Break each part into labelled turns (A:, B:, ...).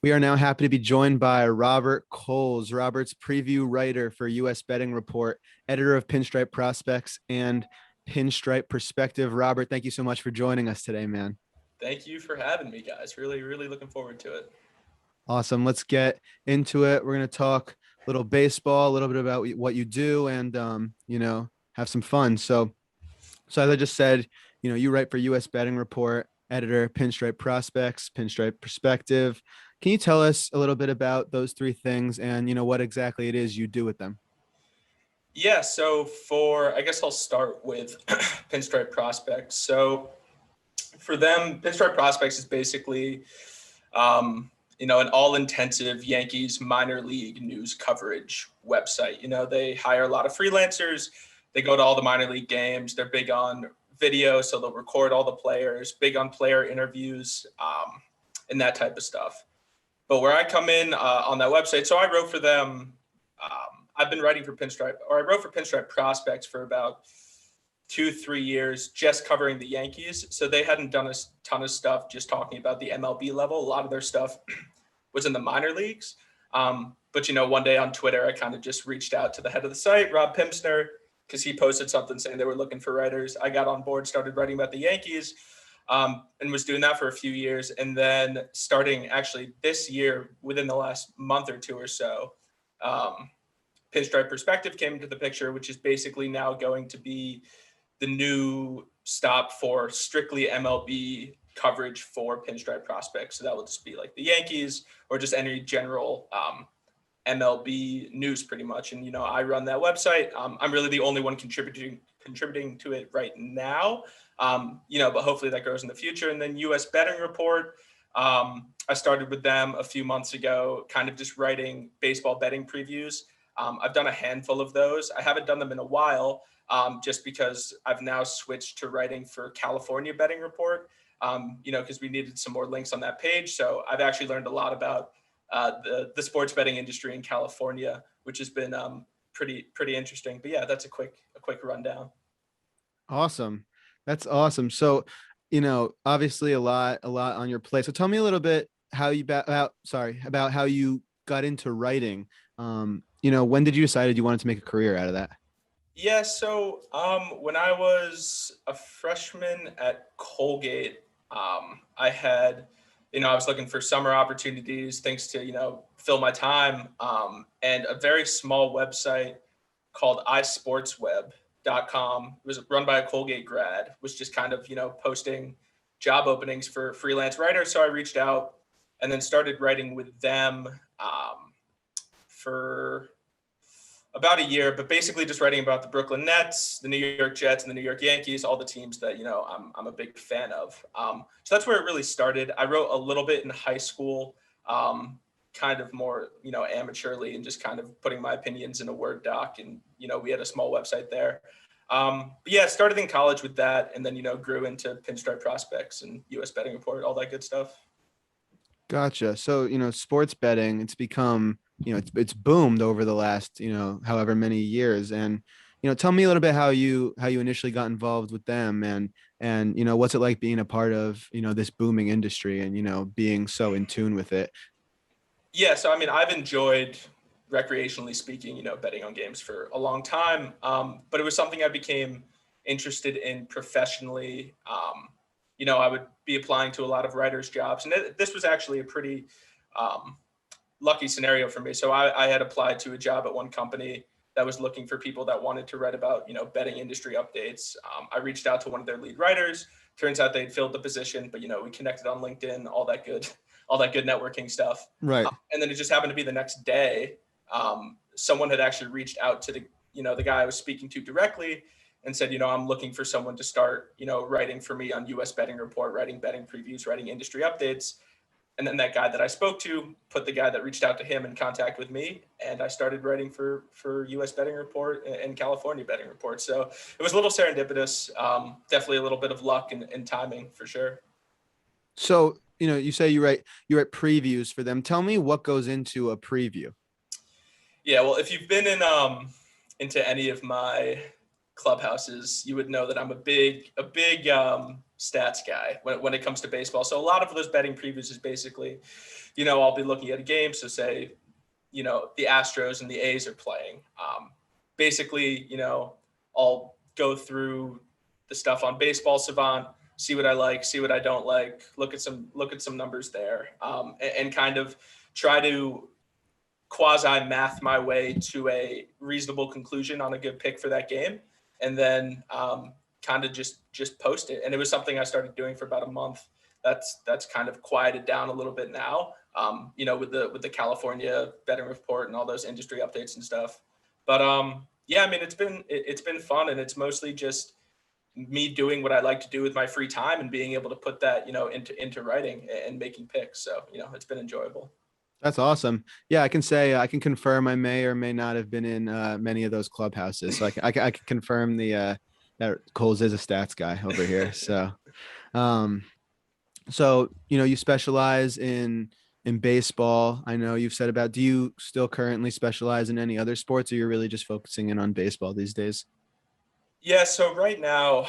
A: We are now happy to be joined by Robert Coles. Robert's preview writer for U.S. Betting Report, editor of Pinstripe Prospects and Pinstripe Perspective. Robert, thank you so much for joining us today, man.
B: Thank you for having me, guys. Really looking forward to it.
A: Awesome. Let's get into it. We're going to talk a little baseball, a little bit about what you do, and have some fun. So as I just said, you write for U.S. Betting Report, editor, Pinstripe Prospects, Pinstripe Perspective. Can you tell us a little bit about those three things and, what exactly it is you do with them?
B: Yeah, so I guess I'll start with Pinstripe Prospects. So for them, Pinstripe Prospects is basically, an all-intensive Yankees minor league news coverage website. They hire a lot of freelancers. They go to all the minor league games. They're big on video, so they'll record all the players, big on player interviews, and that type of stuff. But where I come in on that website, so I wrote for them. I've been writing for I wrote for Pinstripe Prospects for about 2-3 years, just covering the Yankees. So they hadn't done a ton of stuff just talking about the MLB level. A lot of their stuff was in the minor leagues. But one day on Twitter, I kind of just reached out to the head of the site, Rob Pimpsner, because he posted something saying they were looking for writers. I got on board, started writing about the Yankees. And was doing that for a few years. And then starting actually this year, within the last month or two or so, Pinstripe Perspective came into the picture, which is basically now going to be the new stop for strictly MLB coverage for Pinstripe Prospects. So that will just be like the Yankees or just any general MLB news pretty much. And, I run that website. I'm really the only one contributing to it right now. But hopefully that grows in the future. And then U.S. Betting Report, I started with them a few months ago, kind of just writing baseball betting previews. I've done a handful of those. I haven't done them in a while, just because I've now switched to writing for California Betting Report, because we needed some more links on that page. So I've actually learned a lot about the sports betting industry in California, which has been pretty interesting. But yeah, that's a quick rundown.
A: Awesome. That's awesome. So, obviously a lot on your plate. So tell me a little bit about how you got into writing. When did you decide you wanted to make a career out of that?
B: Yeah, so when I was a freshman at Colgate, I had, I was looking for summer opportunities, things to, fill my time, and a very small website called iSportsWeb.com. It was run by a Colgate grad, was just kind of, posting job openings for freelance writers. So I reached out and then started writing with them for about a year, but basically just writing about the Brooklyn Nets, the New York Jets, and the New York Yankees, all the teams that, I'm a big fan of. So that's where it really started. I wrote a little bit in high school, kind of more, amateurly, and just kind of putting my opinions in a Word doc. And, we had a small website there. But yeah, started in college with that, and then, grew into Pinstripe Prospects and U.S. Betting Report, all that good stuff.
A: Gotcha. So, sports betting, it's become, it's boomed over the last, however many years. And, tell me a little bit how you initially got involved with them and, what's it like being a part of, this booming industry and, being so in tune with it.
B: Yeah. So, I've enjoyed, recreationally speaking, betting on games for a long time. But it was something I became interested in professionally. I would be applying to a lot of writers' jobs. And this was actually a pretty lucky scenario for me. So I had applied to a job at one company that was looking for people that wanted to write about, betting industry updates. I reached out to one of their lead writers. Turns out they'd filled the position, but, we connected on LinkedIn, all that good networking stuff.
A: Right.
B: And then it just happened to be the next day. Someone had actually reached out to the guy I was speaking to directly and said, I'm looking for someone to start, writing for me on U.S. Betting Report, writing betting previews, writing industry updates. And then that guy that I spoke to put the guy that reached out to him in contact with me. And I started writing for U.S. Betting Report and California Betting Report. So it was a little serendipitous, definitely a little bit of luck and timing for sure.
A: So, you say you write previews for them. Tell me what goes into a preview.
B: Yeah, well, if you've been into any of my clubhouses, you would know that I'm a big stats guy when it comes to baseball. So a lot of those betting previews is basically, I'll be looking at a game. So say, the Astros and the A's are playing. Basically, I'll go through the stuff on Baseball Savant, see what I like, see what I don't like, look at some numbers there, and kind of try to quasi math my way to a reasonable conclusion on a good pick for that game, and then kind of just post it. And it was something I started doing for about a month. That's kind of quieted down a little bit now, with the California betting report and all those industry updates and stuff. But yeah, I mean, it's been fun, and it's mostly just me doing what I like to do with my free time and being able to put that, into writing and making picks. So, it's been enjoyable.
A: That's awesome. Yeah, I can say I can confirm I may or may not have been in many of those clubhouses. So I can confirm that Coles is a stats guy over here. Um, so you specialize in baseball. I know you've said about. Do you still currently specialize in any other sports, or you're really just focusing in on baseball these days?
B: Yeah, so right now,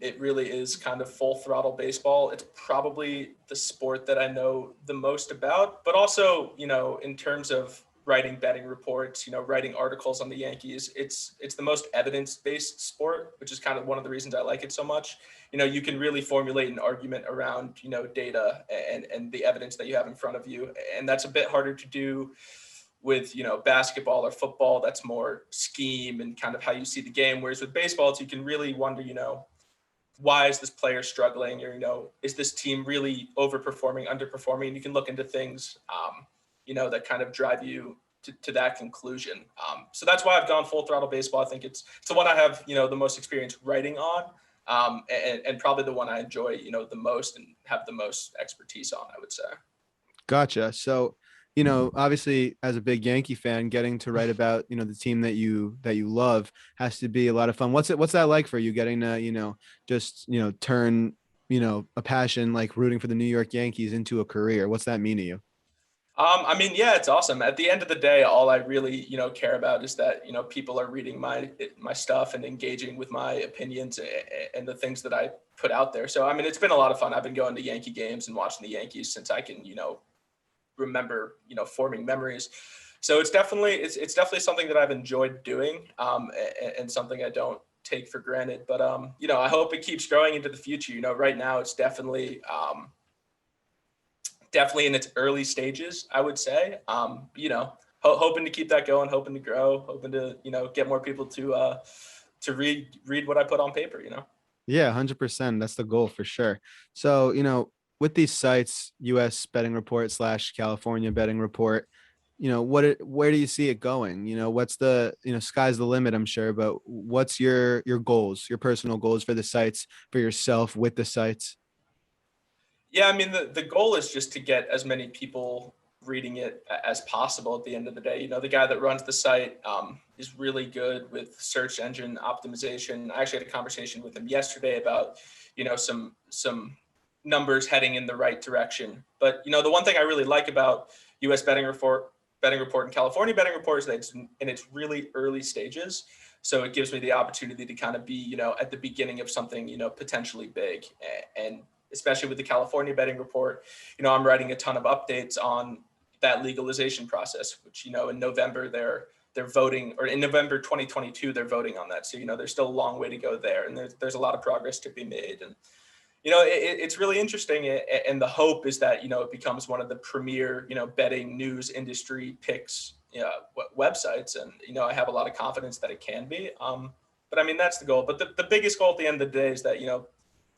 B: it really is kind of full throttle baseball. It's probably the sport that I know the most about, but also, in terms of writing betting reports, writing articles on the Yankees, it's the most evidence-based sport, which is kind of one of the reasons I like it so much. You can really formulate an argument around, data and the evidence that you have in front of you, and that's a bit harder to do with basketball or football. That's more scheme and kind of how you see the game, whereas with baseball you can really wonder, why is this player struggling, or is this team really overperforming, underperforming, and you can look into things that kind of drive you to that conclusion. So that's why I've gone full throttle baseball. I think it's the one I have the most experience writing on, and probably the one I enjoy the most and have the most expertise on, I would say.
A: Gotcha. So, obviously as a big Yankee fan, getting to write about, the team that you love has to be a lot of fun. What's that like for you, getting to, just, turn, a passion like rooting for the New York Yankees into a career? What's that mean to you?
B: I mean, yeah, it's awesome. At the end of the day, all I really, care about is that, people are reading my stuff and engaging with my opinions and the things that I put out there. So, I mean, it's been a lot of fun. I've been going to Yankee games and watching the Yankees since I can, remember, forming memories. So it's definitely something that I've enjoyed doing, and something I don't take for granted. But I hope it keeps growing into the future. Right now it's definitely in its early stages, I would say. Hoping to keep that going, hoping to grow, hoping to get more people to read what I put on paper.
A: Yeah, 100%. That's the goal for sure. So, with these sites, US betting report slash California betting report, where do you see it going? What's the, sky's the limit, I'm sure, but what's your goals, your personal goals for the sites, for yourself with the sites?
B: Yeah, I mean, the goal is just to get as many people reading it as possible at the end of the day. The guy that runs the site is really good with search engine optimization. I actually had a conversation with him yesterday about, some numbers heading in the right direction. But, the one thing I really like about US betting report and California betting report is that it's in its really early stages. So it gives me the opportunity to kind of be, at the beginning of something, potentially big. And especially with the California betting report, I'm writing a ton of updates on that legalization process, which, in November they're voting, or in November 2022, they're voting on that. So, there's still a long way to go there, and there's a lot of progress to be made. And, it's really interesting. And the hope is that, it becomes one of the premier, betting news industry picks, websites. And, I have a lot of confidence that it can be. But I mean, that's the goal. But the biggest goal at the end of the day is that,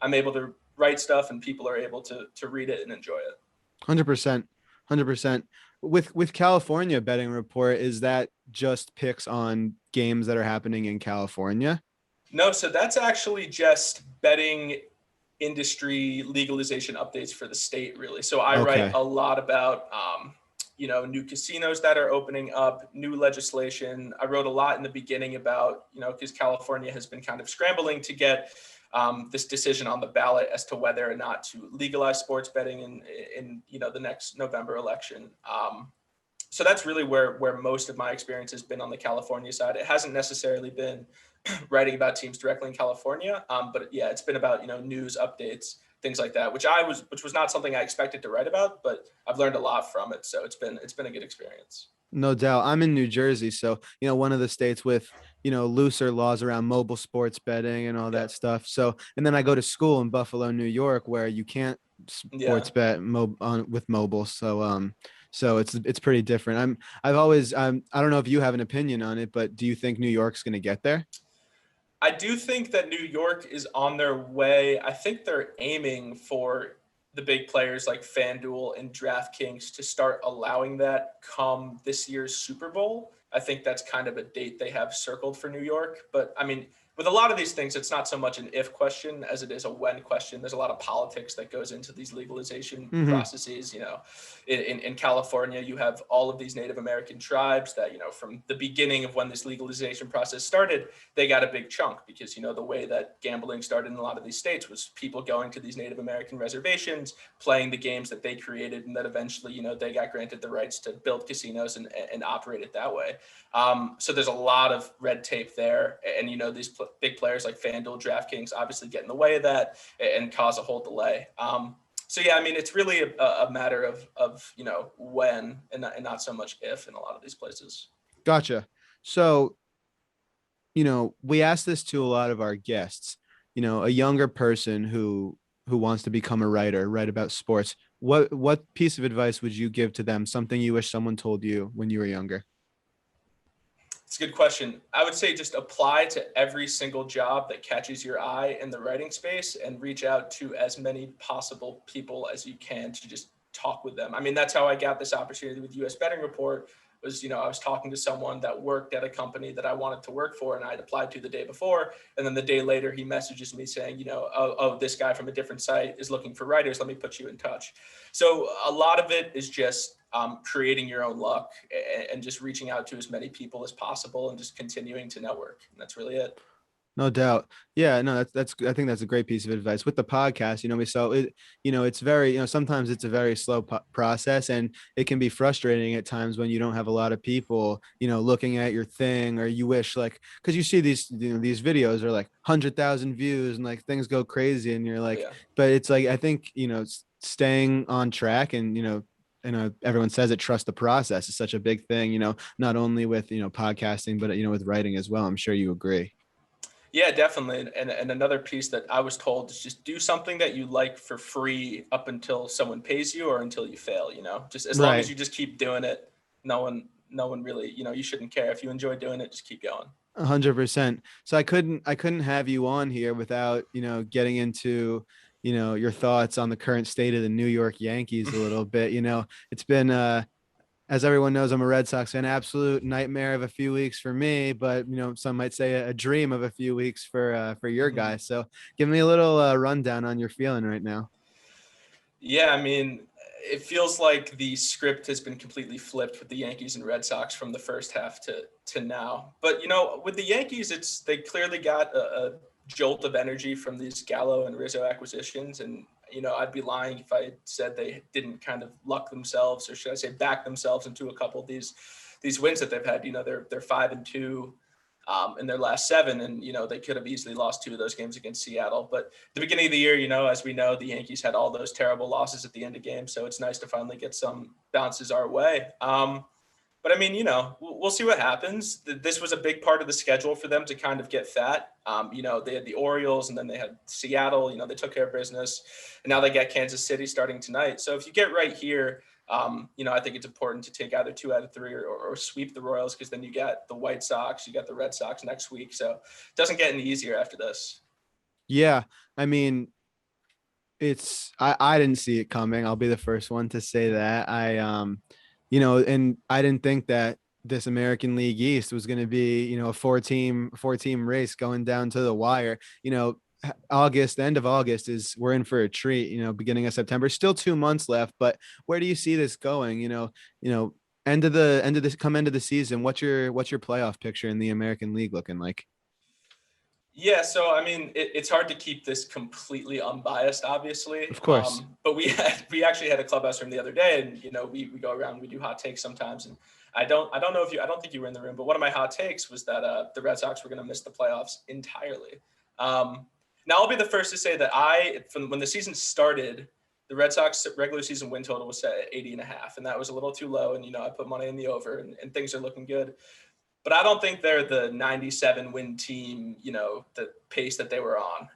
B: I'm able to write stuff and people are able to read it and enjoy it.
A: 100%. 100%. With California betting report, is that just picks on games that are happening in California?
B: No, so that's actually just betting industry legalization updates for the state, really. So I write
A: Okay.
B: a lot about, new casinos that are opening up, new legislation. I wrote a lot in the beginning about, because California has been kind of scrambling to get this decision on the ballot as to whether or not to legalize sports betting in the next November election. So that's really where most of my experience has been on the California side. It hasn't necessarily been writing about teams directly in California, but yeah, it's been about news updates, things like that, which was not something I expected to write about, but I've learned a lot from it. So it's been a good experience.
A: No doubt. I'm in New Jersey, so one of the states with looser laws around mobile sports betting and all
B: Yeah,
A: that stuff. So, and then I go to school in Buffalo, New York, where you can't
B: yeah.
A: sports bet with mobile. So it's pretty different. I've always I don't know if you have an opinion on it, but do you think New York's going to get there?
B: I do think that New York is on their way. I think they're aiming for the big players like FanDuel and DraftKings to start allowing that come this year's Super Bowl. I think that's kind of a date they have circled for New York. But I mean, with a lot of these things, it's not so much an if question as it is a when question. There's a lot of politics that goes into these legalization
A: Hmm.
B: processes. In California, you have all of these Native American tribes that, from the beginning of when this legalization process started, they got a big chunk because the way that gambling started in a lot of these states was people going to these Native American reservations, playing the games that they created, and that eventually they got granted the rights to build casinos and operate it that way. So there's a lot of red tape there, and these big players like FanDuel, DraftKings obviously get in the way of that and cause a whole delay. So yeah, I mean, it's really a matter of when and not so much if in a lot of these places.
A: Gotcha. So we ask this to a lot of our guests. A younger person who wants to become a writer, write about sports. What piece of advice would you give to them? Something you wish someone told you when you were younger?
B: It's a good question. I would say just apply to every single job that catches your eye in the writing space and reach out to as many possible people as you can to just talk with them. I mean, that's how I got this opportunity with US Betting Report was, I was talking to someone that worked at a company that I wanted to work for and I'd applied to the day before. And then the day later, he messages me saying, oh, this guy from a different site is looking for writers. Let me put you in touch. So a lot of it is just creating your own luck and just reaching out to as many people as possible and just continuing to network. And that's really it.
A: No doubt. Yeah, no, that's I think that's a great piece of advice with the podcast. It's very, sometimes it's a very slow process and it can be frustrating at times when you don't have a lot of people, looking at your thing or you wish like because you see these videos are like 100,000 views and like things go crazy and you're
B: Oh,
A: like,
B: yeah.
A: but it's like I think, staying on track and everyone says it, trust the process is such a big thing, not only with podcasting but with writing as well. I'm sure you agree.
B: Yeah, definitely. And another piece that I was told is just do something that you like for free up until someone pays you or until you fail, just as long as
A: Right.
B: you just keep doing it, no one really, you shouldn't care. If you enjoy doing it, just keep going.
A: 100%. So I couldn't have you on here without, getting into, your thoughts on the current state of the New York Yankees a little bit. It's been as everyone knows, I'm a Red Sox fan, absolute nightmare of a few weeks for me, but some might say a dream of a few weeks for your guys. So give me a little rundown on your feeling right now.
B: Yeah, I mean, it feels like the script has been completely flipped with the Yankees and Red Sox from the first half to now. But with the Yankees, they clearly got a jolt of energy from these Gallo and Rizzo acquisitions, and I'd be lying if I said they didn't kind of luck themselves, or should I say, back themselves into a couple of these wins that they've had. They're 5-2 in their last seven, and they could have easily lost two of those games against Seattle. But the beginning of the year, as we know, the Yankees had all those terrible losses at the end of games, so it's nice to finally get some bounces our way. But I mean, we'll see what happens. This was a big part of the schedule for them to kind of get fat. They had the Orioles and then they had Seattle. They took care of business, and now they got Kansas City starting tonight. So if you get right here, I think it's important to take either 2 out of 3 or sweep the Royals, because then you got the White Sox, you got the Red Sox next week. So it doesn't get any easier after this.
A: Yeah, I mean, I didn't see it coming. I'll be the first one to say that. And I didn't think that this American League East was going to be, a four team race going down to the wire. August, the end of August is we're in for a treat, beginning of September, still 2 months left, but where do you see this going? End of this season, what's your playoff picture in the American League looking like?
B: Yeah, so I mean, it's hard to keep this completely unbiased, obviously.
A: Of course.
B: But we actually had a clubhouse room the other day, and we go around, we do hot takes sometimes, and I don't know if you I don't think you were in the room, but one of my hot takes was that the Red Sox were going to miss the playoffs entirely. Now I'll be the first to say that from when the season started, the Red Sox regular season win total was set at 80.5, and that was a little too low. And I put money in the over, and things are looking good. But I don't think they're the 97 win team, the pace that they were on.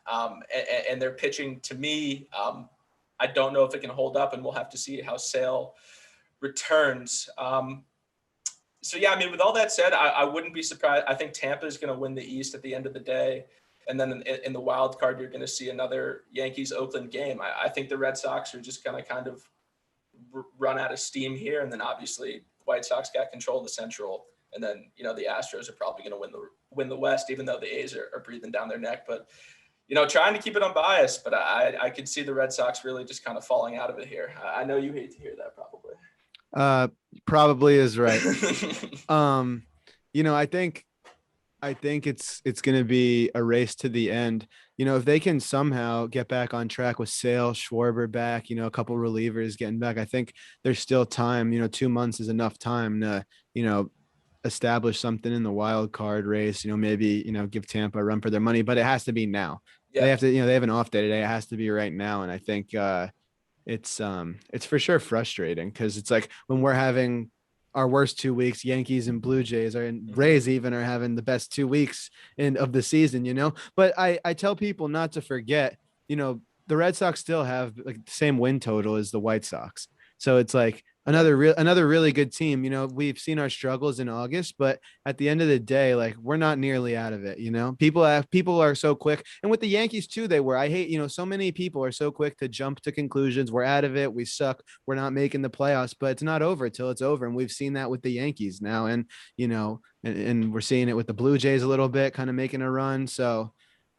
B: And their pitching, to me, I don't know if it can hold up, and we'll have to see how Sale returns. So, yeah, I mean, with all that said, I wouldn't be surprised. I think Tampa is going to win the East at the end of the day. And then in the wild card, you're going to see another Yankees-Oakland game. I think the Red Sox are just going to kind of run out of steam here. And then obviously White Sox got control of the Central. And then, the Astros are probably going to win the West, even though the A's are breathing down their neck. But, trying to keep it unbiased, but I could see the Red Sox really just kind of falling out of it here. I know you hate to hear that probably.
A: Probably is right. I think it's going to be a race to the end. If they can somehow get back on track with Sale, Schwarber back, a couple relievers getting back, I think there's still time. 2 months is enough time to, establish something in the wild card race, maybe, give Tampa a run for their money, but it has to be now.
B: Yeah.
A: They have to, they have an off day today. It has to be right now. And I think it's for sure frustrating because it's like when we're having our worst 2 weeks, Yankees and Blue Jays and Rays even are having the best 2 weeks of the season, but I tell people not to forget, the Red Sox still have like the same win total as the White Sox. So it's like another really good team. We've seen our struggles in August, but at the end of the day, like we're not nearly out of it. People are so quick, and with the Yankees too, they were. I hate, so many people are so quick to jump to conclusions. We're out of it. We suck. We're not making the playoffs, but it's not over till it's over, and we've seen that with the Yankees now, and and we're seeing it with the Blue Jays a little bit, kind of making a run. So,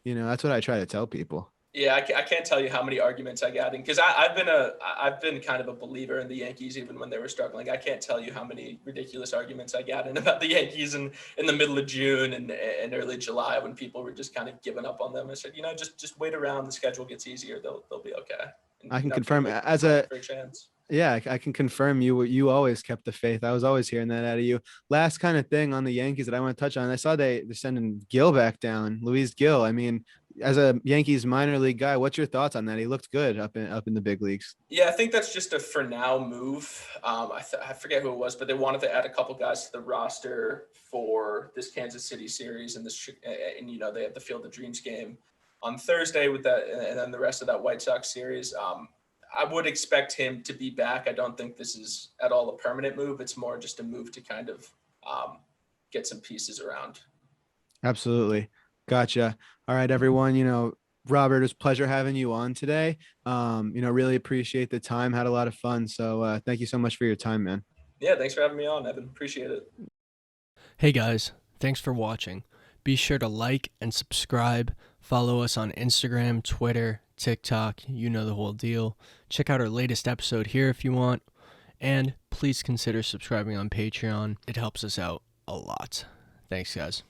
A: that's what I try to tell people.
B: Yeah, I can't tell you how many arguments I got in because I've been kind of a believer in the Yankees even when they were struggling. I can't tell you how many ridiculous arguments I got in about the Yankees in the middle of June and early July when people were just kind of giving up on them. I said, just wait around. The schedule gets easier. They'll be okay. And,
A: I can confirm as a
B: chance.
A: Yeah, I can confirm you always kept the faith. I was always hearing that out of you. Last kind of thing on the Yankees that I want to touch on. I saw they're sending Gill back down, Luis Gill. I mean, as a Yankees minor league guy, what's your thoughts on that? He looked good up in the big leagues.
B: Yeah, I think that's just a for now move. I forget who it was, but they wanted to add a couple guys to the roster for this Kansas City series and they have the Field of Dreams game on Thursday with that, and then the rest of that White Sox series. I would expect him to be back. I don't think this is at all a permanent move. It's more just a move to kind of get some pieces around.
A: Absolutely. Gotcha. All right, everyone. Robert, it was a pleasure having you on today. Really appreciate the time. Had a lot of fun. So thank you so much for your time, man.
B: Yeah, thanks for having me on, Evan. Appreciate it.
C: Hey guys, thanks for watching. Be sure to like and subscribe. Follow us on Instagram, Twitter, TikTok, the whole deal. Check out our latest episode here if you want. And please consider subscribing on Patreon. It helps us out a lot. Thanks, guys.